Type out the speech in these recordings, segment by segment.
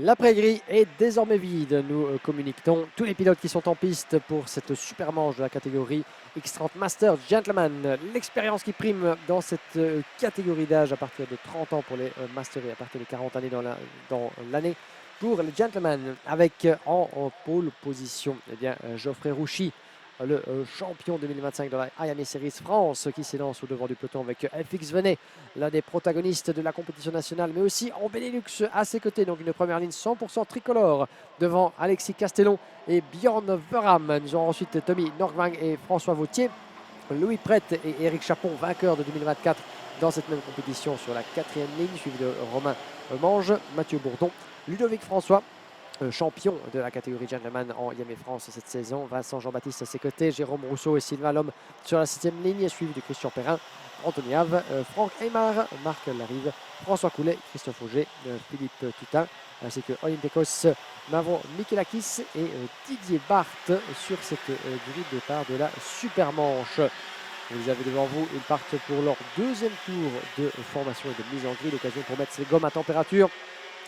L'après-grille est désormais vide. Nous communiquons tous les pilotes qui sont en piste pour cette super manche de la catégorie X30 Master Gentleman. L'expérience qui prime dans cette catégorie d'âge à partir de 30 ans pour les Masters et à partir de 40 années dans l'année pour les Gentlemen. Avec en pole position Geoffrey Rouchy, le champion 2025 dans la Iame Series France, qui s'élance au devant du peloton avec FX Venet, l'un des protagonistes de la compétition nationale, mais aussi en Benelux à ses côtés. Donc une première ligne 100% tricolore devant Alexis Castellon et Bjorn Verham. Nous aurons ensuite Tommy Norgvang et François Vautier, Louis Prette et Éric Chapon, vainqueurs de 2024 dans cette même compétition sur la quatrième ligne, suivi de Romain Mange, Mathieu Bourdon, Ludovic François, champion de la catégorie Gentleman en Iame France cette saison. Vincent Jean-Baptiste à ses côtés, Jérôme Rousseau et Sylvain Lhomme sur la 7e ligne, suivi de Christian Perrin, Anthony Have, Franck Aymar, Marc Larive, François Coulet, Christophe Auger, Philippe Tutin, ainsi que Olympiakos, Mavro Michelakis et Didier Barthes sur cette grille de départ de la super manche. Vous avez devant vous, ils partent pour leur deuxième tour de formation et de mise en grille, l'occasion pour mettre ces gommes à température.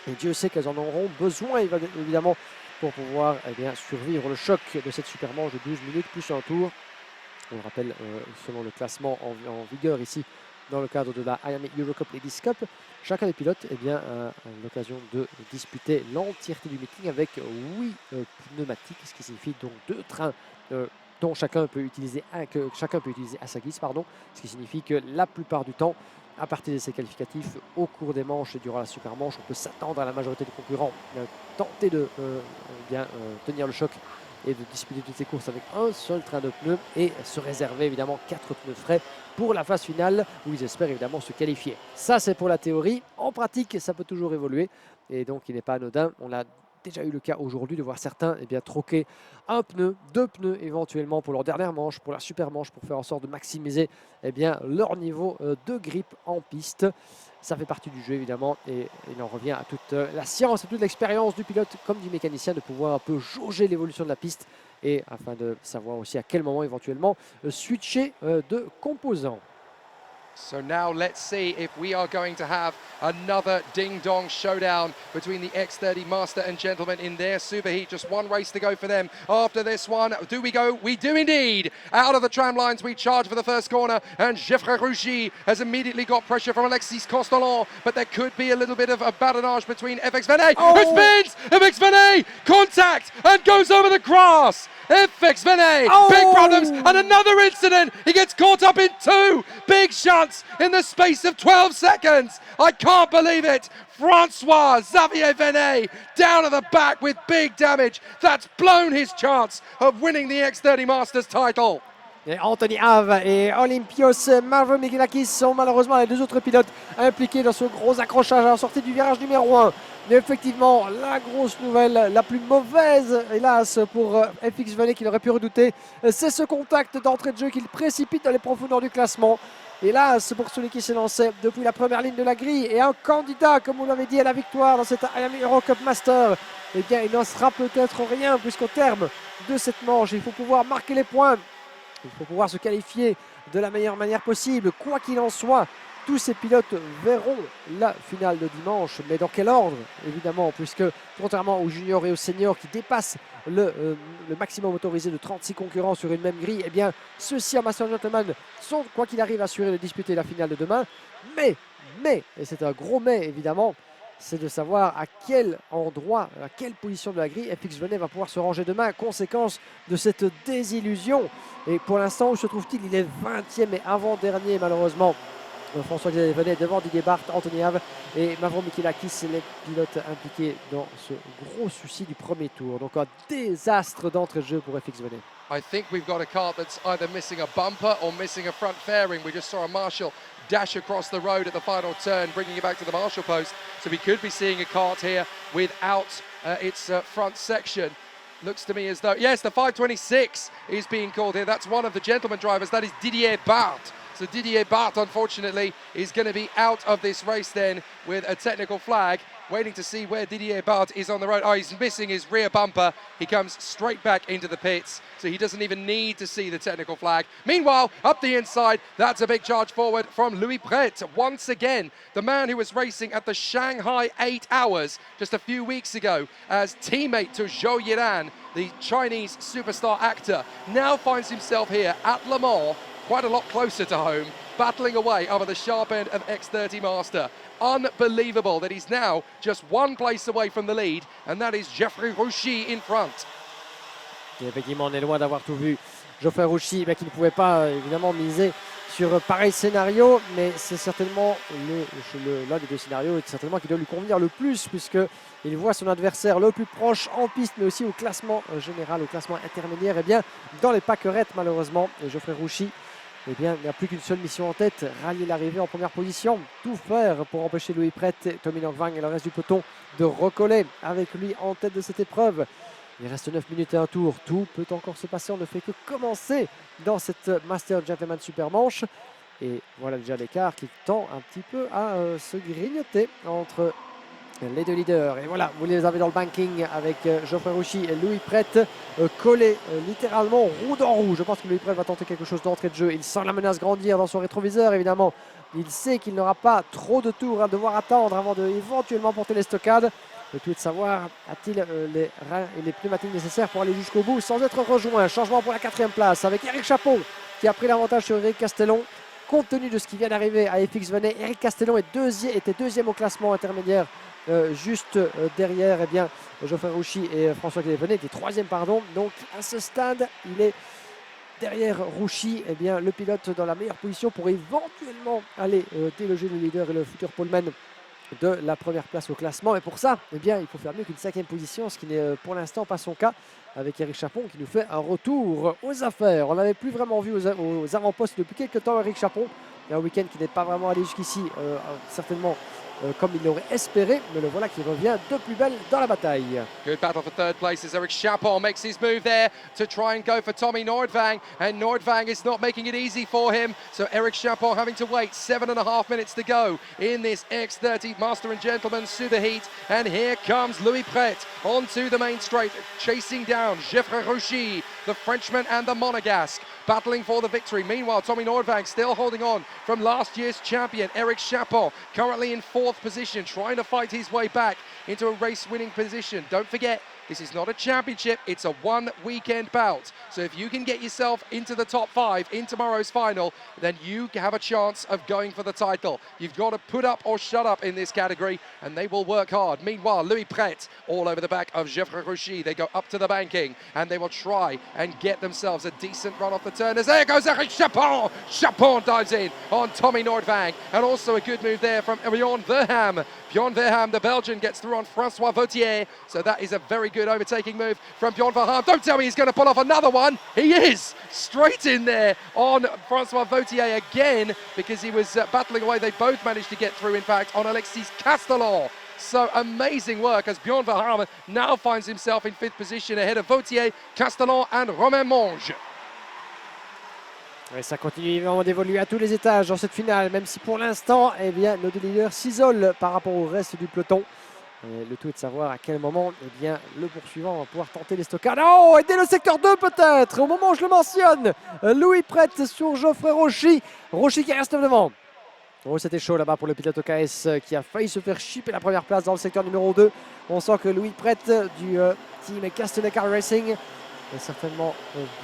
Et Dieu sait qu'elles en auront besoin évidemment pour pouvoir survivre le choc de cette super manche de 12 minutes plus un tour. On le rappelle, selon le classement en vigueur ici dans le cadre de la Iame Eurocup Ladies Cup, chacun des pilotes a l'occasion de disputer l'entièreté du meeting avec 8 pneumatiques, ce qui signifie donc 2 trains dont chacun peut utiliser à sa guise, ce qui signifie que la plupart du temps, à partir de ces qualificatifs, au cours des manches et durant la super manche, on peut s'attendre à la majorité des concurrents tenter de tenir le choc et de disputer toutes ces courses avec un seul train de pneus et se réserver évidemment 4 pneus frais pour la phase finale où ils espèrent évidemment se qualifier. Ça, c'est pour la théorie. En pratique, ça peut toujours évoluer et donc il n'est pas anodin. On a déjà eu le cas aujourd'hui de voir certains troquer un pneu, 2 pneus éventuellement pour leur dernière manche, pour la super manche, pour faire en sorte de maximiser leur niveau de grip en piste. Ça fait partie du jeu évidemment et il en revient à toute la science et toute l'expérience du pilote comme du mécanicien de pouvoir un peu jauger l'évolution de la piste et afin de savoir aussi à quel moment éventuellement switcher de composants. So now let's see if we are going to have another ding-dong showdown between the X30 Master and Gentleman in their Superheat. Just one race to go for them. After this one, do we go? We do indeed. Out of the tram lines, we charge for the first corner, and Geoffrey Rouchy has immediately got pressure from Alexis Castellon, but there could be a little bit of a badinage between FX Venet, who spins! FX Venet, contact, and goes over the grass! FX Venet, big problems, and another incident. He gets caught up in 2 big shots in the space of 12 seconds. I can't believe it. Francois Xavier Venet down at the back with big damage. That's blown his chance of winning the X30 Masters title. Et Anthony Have et Olympios Mavro Michelakis sont malheureusement les 2 autres pilotes impliqués dans ce gros accrochage à la sortie du virage numéro 1. Mais effectivement, la grosse nouvelle, la plus mauvaise, hélas, pour FX Venet qu'il aurait pu redouter, c'est ce contact d'entrée de jeu qu'il précipite dans les profondeurs du classement. Hélas, pour celui qui s'est lancé depuis la première ligne de la grille et un candidat, comme vous l'avez dit, à la victoire dans cette Iame Eurocup Master, il n'en sera peut-être rien puisqu'au terme de cette manche, il faut pouvoir marquer les points. Il faut pouvoir se qualifier de la meilleure manière possible. Quoi qu'il en soit, tous ces pilotes verront la finale de dimanche. Mais dans quel ordre, évidemment, puisque contrairement aux juniors et aux seniors qui dépassent le maximum autorisé de 36 concurrents sur une même grille, ceux-ci en Master Gentleman sont, quoi qu'il arrive, assurés de disputer la finale de demain. Mais, et c'est un gros mais évidemment, c'est de savoir à quel endroit, à quelle position de la grille FX Venet va pouvoir se ranger demain, conséquence de cette désillusion. Et pour l'instant, où se trouve-t-il? Il est 20e et avant-dernier malheureusement. François-Xavier Venet devant Didier Barthes, Anthony Have et Mavro Michelakis, les pilotes impliqués dans ce gros souci du premier tour. Donc un désastre d'entrée de jeu pour FX Venet. I think we've got a car that's either missing a bumper or missing a front fairing. We just saw a Marshall dash across the road at the final turn, bringing it back to the Marshall post. So we could be seeing a kart here without its front section. Looks to me as though, yes, the 526 is being called here. That's one of the gentleman drivers. That is Didier Barthes. So Didier Barthes, unfortunately, is going to be out of this race then with a technical flag. waiting to see where Didier Bart is on the road. Oh, he's missing his rear bumper. He comes straight back into the pits, so he doesn't even need to see the technical flag. Meanwhile, up the inside, that's a big charge forward from Louis Pret. Once again, the man who was racing at the Shanghai 8 Hours just a few weeks ago as teammate to Zhou Yiran, the Chinese superstar actor, now finds himself here at Le Mans, quite a lot closer to home, battling away over the sharp end of X30 Master. Unbelievable that he's now just one place away from the lead, and that is Geoffrey Rouchy in front. Et effectivement, on est loin d'avoir tout vu. Geoffrey Rouchy, qui ne pouvait pas évidemment miser sur pareil scénario, mais c'est certainement l'un des deux scénarios certainement qui doit lui convenir le plus, puisqu'il voit son adversaire le plus proche en piste, mais aussi au classement général, au classement intermédiaire, et bien dans les pâquerettes malheureusement. Et Geoffrey Rouchy, il n'y a plus qu'une seule mission en tête, rallier l'arrivée en première position, tout faire pour empêcher Louis Pret, Tommy Nordvang et le reste du peloton de recoller avec lui en tête de cette épreuve. Il reste 9 minutes et un tour, tout peut encore se passer, on ne fait que commencer dans cette Master Gentleman Super Manche. Et voilà déjà l'écart qui tend un petit peu à se grignoter entre les deux leaders. Et voilà, vous les avez dans le banking avec Geoffrey Rouchy et Louis Pret collés littéralement roue dans roue. Je pense que Louis Pret va tenter quelque chose d'entrée de jeu. Il sent la menace grandir dans son rétroviseur, évidemment. Il sait qu'il n'aura pas trop de tours à devoir attendre avant de éventuellement porter les stockades. Le tout est de savoir, a-t-il les reins et les pneumatiques nécessaires pour aller jusqu'au bout sans être rejoint. Changement pour la 4e place avec Eric Chapon qui a pris l'avantage sur Eric Castellon. Compte tenu de ce qui vient d'arriver à FX Venet, Eric Castellon était deuxième au classement intermédiaire. Juste derrière Geoffrey Rouchy et François Venet était troisième, pardon. Donc à ce stade, il est derrière Rouchy, le pilote dans la meilleure position pour éventuellement aller déloger le leader et le futur poleman de la première place au classement. Et pour ça, il faut faire mieux qu'une 5e position, ce qui n'est pour l'instant pas son cas avec Eric Chapon qui nous fait un retour aux affaires. On n'avait plus vraiment vu aux avant-postes depuis quelques temps Eric Chapon. Il y a un week-end qui n'est pas vraiment allé jusqu'ici, certainement comme il l'aurait espéré, mais le voilà qui revient de plus belle dans la bataille. Good battle for third place as Eric Chapon makes his move there to try and go for Tommy Nordvang, and Nordvang is not making it easy for him, so Eric Chapon having to wait 7.5 minutes to go in this X30 Master and Gentleman Superheat, and here comes Louis Pret onto the main straight, chasing down Geoffrey Rouchy, the Frenchman and the Monegasque, battling for the victory. Meanwhile, Tommy Nordvang still holding on from last year's champion, Eric Chapon, currently in 4th position, trying to fight his way back into a race-winning position. Don't forget, this is not a championship, it's a one-weekend bout. So if you can get yourself into the top 5 in tomorrow's final, then you have a chance of going for the title. You've got to put up or shut up in this category, and they will work hard. Meanwhile, Louis Pret, all over the back of Geoffrey Rouchy. They go up to the banking, and they will try and get themselves a decent run off the turners. There goes Eric Chapon! Chapon dives in on Tommy Nordvang, and also a good move there from Bjorn Verham. Bjorn Verham, the Belgian, gets through on Francois Vautier, so that is a very good overtaking move from Bjorn Verham. Don't tell me he's going to pull off another one. He is straight in there on Francois Vautier again, because he was battling away. They both managed to get through, in fact, on Alexis Castellon. So amazing work as Bjorn Verham now finds himself in 5th position ahead of Vautier, Castellon and Romain Monge. Et ça continue évidemment d'évoluer à tous les étages dans cette finale, même si pour l'instant, nos deux leaders s'isolent par rapport au reste du peloton. Et le tout est de savoir à quel moment le poursuivant va pouvoir tenter les stockades. Oh, et dès le secteur 2 peut-être, au moment où je le mentionne, Louis Pret sur Geoffrey Rouchy. Rouchy qui reste devant. Oh, c'était chaud là-bas pour le pilote OKS qui a failli se faire chipper la première place dans le secteur numéro 2. On sent que Louis Pret du team Castellet Car Racing est certainement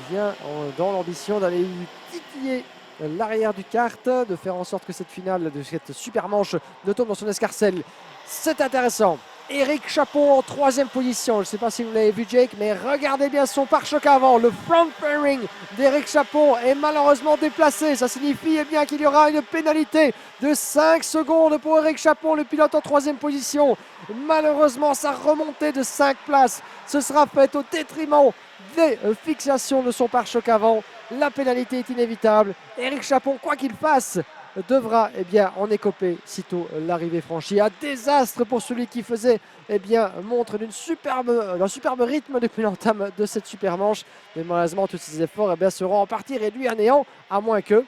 bien dans l'ambition d'aller lui titiller l'arrière du kart, de faire en sorte que cette finale, de cette super manche, ne tombe dans son escarcelle. C'est intéressant. Eric Chapon en 3e position. Je ne sais pas si vous l'avez vu, Jake, mais regardez bien son pare-choc avant. Le front fairing d'Eric Chapon est malheureusement déplacé. Ça signifie qu'il y aura une pénalité de 5 secondes pour Eric Chapon, le pilote en 3e position. Malheureusement, sa remontée de 5 places se sera faite au détriment des fixations de son pare-choc avant. La pénalité est inévitable. Eric Chapon, quoi qu'il fasse, devra en écoper sitôt l'arrivée franchie. Un désastre pour celui qui faisait montre d'un superbe rythme depuis l'entame de cette super manche. Mais malheureusement, tous ces efforts seront en partie réduits à néant, à moins que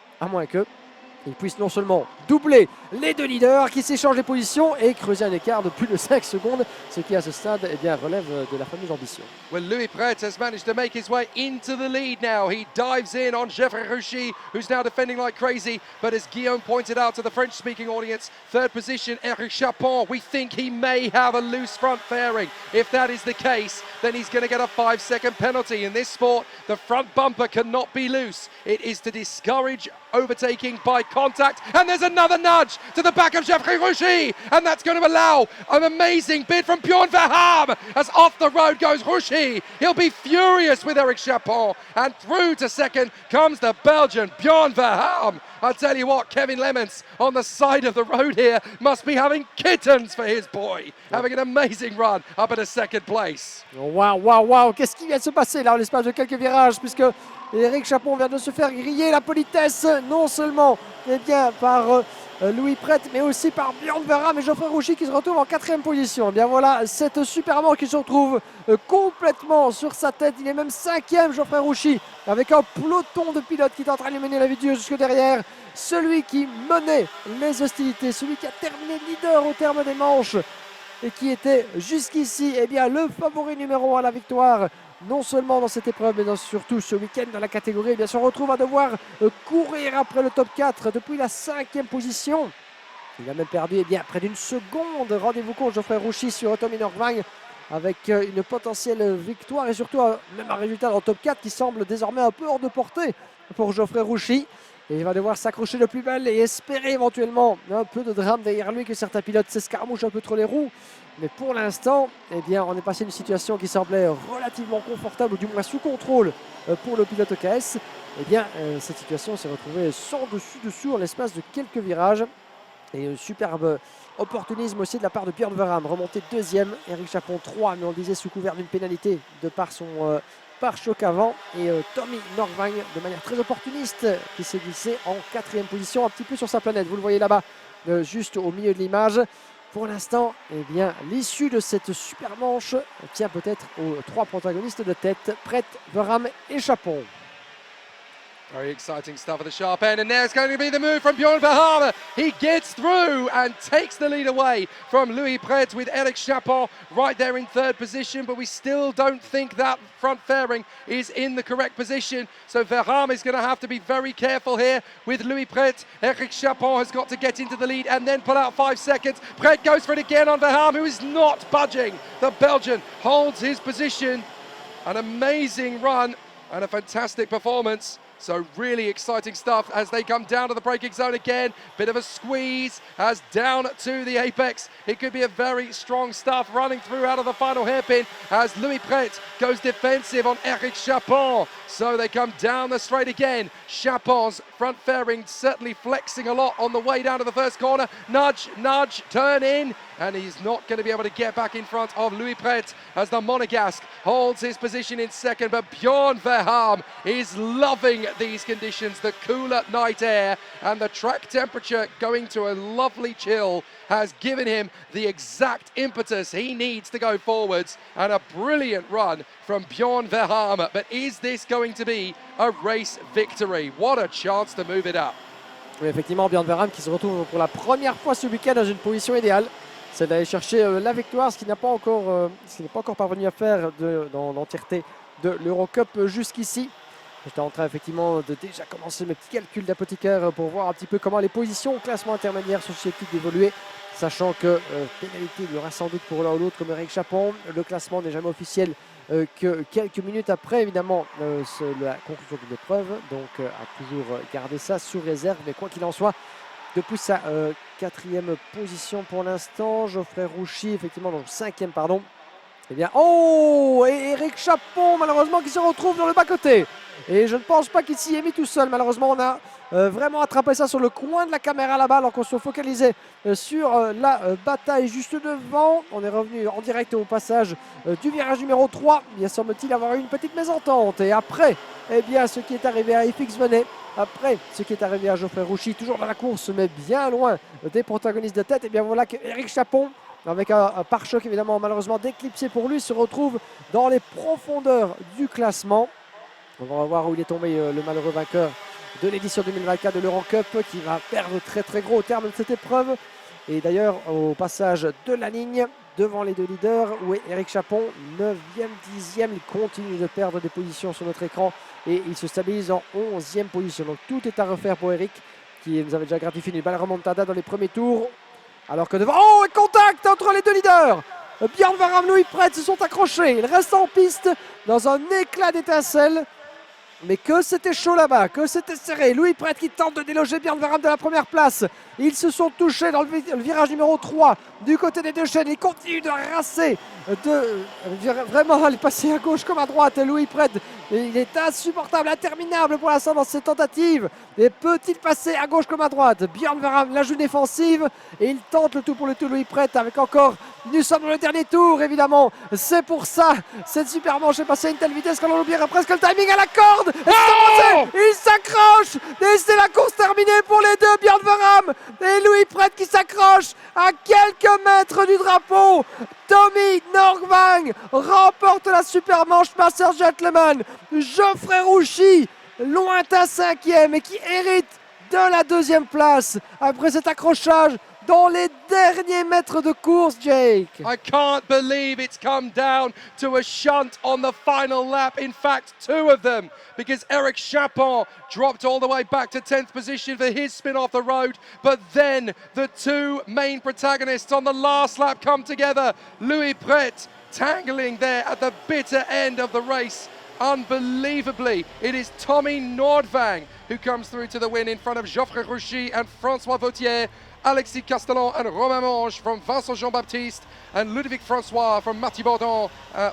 il puisse non seulement doubler les deux leaders qui s'échangent les positions et creuser un écart de plus de 5 secondes, ce qui à ce stade relève de la fameuse ambition. Well, Louis Pret has managed to make his way into the lead now. He dives in on Geoffrey Rouchy, who's now defending like crazy. But as Guillaume pointed out to the French-speaking audience, third position, Eric Chapon, we think he may have a loose front fairing. If that is the case, then he's going to get a 5-second penalty. In this sport, the front bumper cannot be loose. It is to discourage overtaking by contact. And there's another nudge to the back of Geoffrey Rouchy. And that's going to allow an amazing bid from Bjorn Verhaam as off the road goes Rouchy. He'll be furious with Eric Chapon, and through to second comes the Belgian Bjorn Verhaam. I'll tell you what, Kevin Lemons on the side of the road here must be having kittens for his boy, having an amazing run up at a second place. Waouh, qu'est-ce qui vient de se passer là en l'espace de quelques virages, puisque Eric Chapon vient de se faire griller la politesse, non seulement par Louis Pret, mais aussi par Bjorn Verhaam et Geoffrey Rouchy qui se retrouvent en 4e position. Bien voilà, cette Superman qui se retrouve complètement sur sa tête. Il est même 5e, Geoffrey Rouchy, avec un peloton de pilotes qui est en train de lui mener la vidéo jusque derrière. Celui qui menait les hostilités, celui qui a terminé leader au terme des manches et qui était jusqu'ici le favori numéro 1 à la victoire. Non seulement dans cette épreuve, mais surtout ce week-end dans la catégorie, se retrouve à devoir courir après le top 4 depuis la 5e position. Il a même perdu près d'une seconde. Rendez-vous compte, Geoffrey Rouchy sur Tommy Norvang avec une potentielle victoire et surtout même un résultat dans le top 4 qui semble désormais un peu hors de portée pour Geoffrey Rouchy. Et il va devoir s'accrocher de plus belle et espérer éventuellement un peu de drame derrière lui, que certains pilotes s'escarmouchent un peu trop les roues. Mais pour l'instant, on est passé d'une situation qui semblait relativement confortable, ou du moins sous contrôle pour le pilote EKS. Cette situation s'est retrouvée sans dessus-dessous en l'espace de quelques virages. Et un superbe opportunisme aussi de la part de Bjorn Verhaam, remonté 2e, Eric Chapon 3, mais on le disait sous couvert d'une pénalité de par son pare-choc avant. Et Tommy Norvang, de manière très opportuniste, qui s'est glissé en 4e position, un petit peu sur sa planète. Vous le voyez là-bas, juste au milieu de l'image. Pour l'instant, l'issue de cette super manche tient peut-être aux 3 protagonistes de tête, Pret, Verhaam et Chapon. Very exciting stuff at the sharp end, and there's going to be the move from Bjorn Verhaam. He gets through and takes the lead away from Louis Pret with Eric Chapon right there in 3rd position, but we still don't think that front fairing is in the correct position. So Verhaam is going to have to be very careful here with Louis Pret. Eric Chapon has got to get into the lead and then pull out 5 seconds. Pret goes for it again on Verhaam, who is not budging. The Belgian holds his position. An amazing run and a fantastic performance. So really exciting stuff as they come down to the braking zone again. Bit of a squeeze as down to the apex. It could be a very strong stuff running through out of the final hairpin as Louis Pret goes defensive on Eric Chapon. So they come down the straight again. Chapon's front fairing certainly flexing a lot on the way down to the first corner. Nudge, nudge, turn in. And he's not going to be able to get back in front of Louis Pret as the Monegasque holds his position in second. But Bjorn Verhaam is loving these conditions, the cooler night air and the track temperature going to a lovely chill has given him the exact impetus he needs to go forwards, and a brilliant run from Bjorn Verhaam. But is this going to be a race victory? What a chance to move it up. Oui, effectivement, Bjorn Verhaam qui se retrouve pour la première fois ce week-end dans une position idéale. C'est d'aller chercher la victoire, ce qu'il n'est pas encore parvenu à faire dans l'entièreté de l'Eurocup jusqu'ici. J'étais en train effectivement de déjà commencer mes petits calculs d'apothicaire pour voir un petit peu comment les positions au classement intermédiaire sont susceptibles d'évoluer, sachant que pénalité il y aura sans doute pour l'un ou l'autre comme Eric Chapon. Le classement n'est jamais officiel que quelques minutes après évidemment la conclusion de l'épreuve, donc à toujours garder ça sous réserve, mais quoi qu'il en soit, depuis sa 4e position pour l'instant, Geoffrey Rouchy, effectivement, donc 5e, pardon. Et Eric Chapon, malheureusement, qui se retrouve dans le bas-côté. Et je ne pense pas qu'il s'y est mis tout seul. Malheureusement, on a vraiment attrapé ça sur le coin de la caméra là-bas, alors qu'on se focalisait sur la bataille juste devant. On est revenu en direct au passage du virage numéro 3. Il semble-t-il avoir eu une petite mésentente. Et après, ce qui est arrivé à FX Venet, après ce qui est arrivé à Geoffrey Rouchy, toujours dans la course, mais bien loin des protagonistes de tête, voilà que Eric Chapon, avec un pare-choc évidemment malheureusement d'éclipsé pour lui, se retrouve dans les profondeurs du classement. On va voir où il est tombé le malheureux vainqueur de l'édition 2024 de l'Eurocup qui va perdre très gros au terme de cette épreuve. Et d'ailleurs, au passage de la ligne, devant les deux leaders, où est Eric Chapon, 9e, 10e, il continue de perdre des positions sur notre écran et il se stabilise en 11e position. Donc tout est à refaire pour Eric, qui nous avait déjà gratifié une belle remontada dans les premiers tours. Alors que devant, oh, et contact entre les deux leaders. Björn Varam, Louis Prête se sont accrochés. Ils restent en piste dans un éclat d'étincelles. Mais que c'était chaud là-bas, que c'était serré. Louis Prête qui tente de déloger Björn Varam de la première place. Ils se sont touchés dans le virage numéro 3 du côté des deux chaînes. Ils continuent de racer, vraiment aller passer à gauche comme à droite. Louis Prête, il est insupportable, interminable pour l'instant dans ses tentatives. Et peut-il passer à gauche comme à droite? Björn Varam la joue défensive et il tente le tout pour le tout. Louis Prête avec encore, nous sommes dans le dernier tour évidemment. C'est pour ça, cette super manche est passée à une telle vitesse qu'on en oublierait presque le timing à la corde. Il s'accroche et c'est la course terminée pour les deux, Björn Varam et Louis Prête qui s'accroche à quelques mètres du drapeau. Tommy Nordvang remporte la super manche Master Gentleman. Geoffrey Rouchy, lointain 5e et qui hérite de la 2e place après cet accrochage dans les derniers mètres de course, Jake. I can't believe it's come down to a shunt on the final lap. In fact, 2 of them, because Eric Chapon dropped all the way back to 10th position for his spin off the road. But then the 2 main protagonists on the last lap come together. Louis Prête tangling there at the bitter end of the race. Unbelievably, it is Tommy Nordvang who comes through to the win in front of Geoffrey Rouchy and François Vautier. Alexis Castellan and Romain Monge from Vincent Jean-Baptiste and Ludovic Francois from Mathieu Bourdon.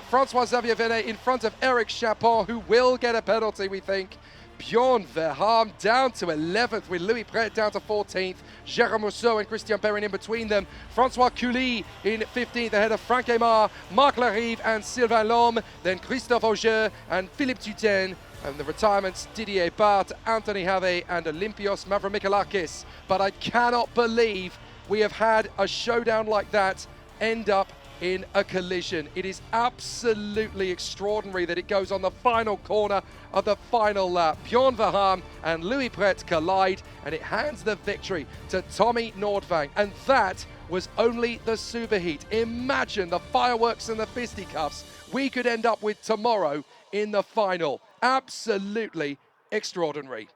Francois Xavier Venet in front of Eric Chapon, who will get a penalty, we think. Bjorn Verhaam down to 11th with Louis Prête down to 14th. Jérôme Rousseau and Christian Perrin in between them. François Couli in 15th ahead of Frank Aymar, Marc Larive and Sylvain Lhomme. Then Christophe Auger and Philippe Tutain. And the retirements, Didier Bart, Anthony Have and Olympios Mavromikolakis. But I cannot believe we have had a showdown like that end up in a collision. It is absolutely extraordinary that it goes on the final corner of the final lap. Bjorn Verhaam and Louis Prête collide and it hands the victory to Tommy Nordvang. And that was only the Superheat. Imagine the fireworks and the fisticuffs we could end up with tomorrow in the final. Absolutely extraordinary.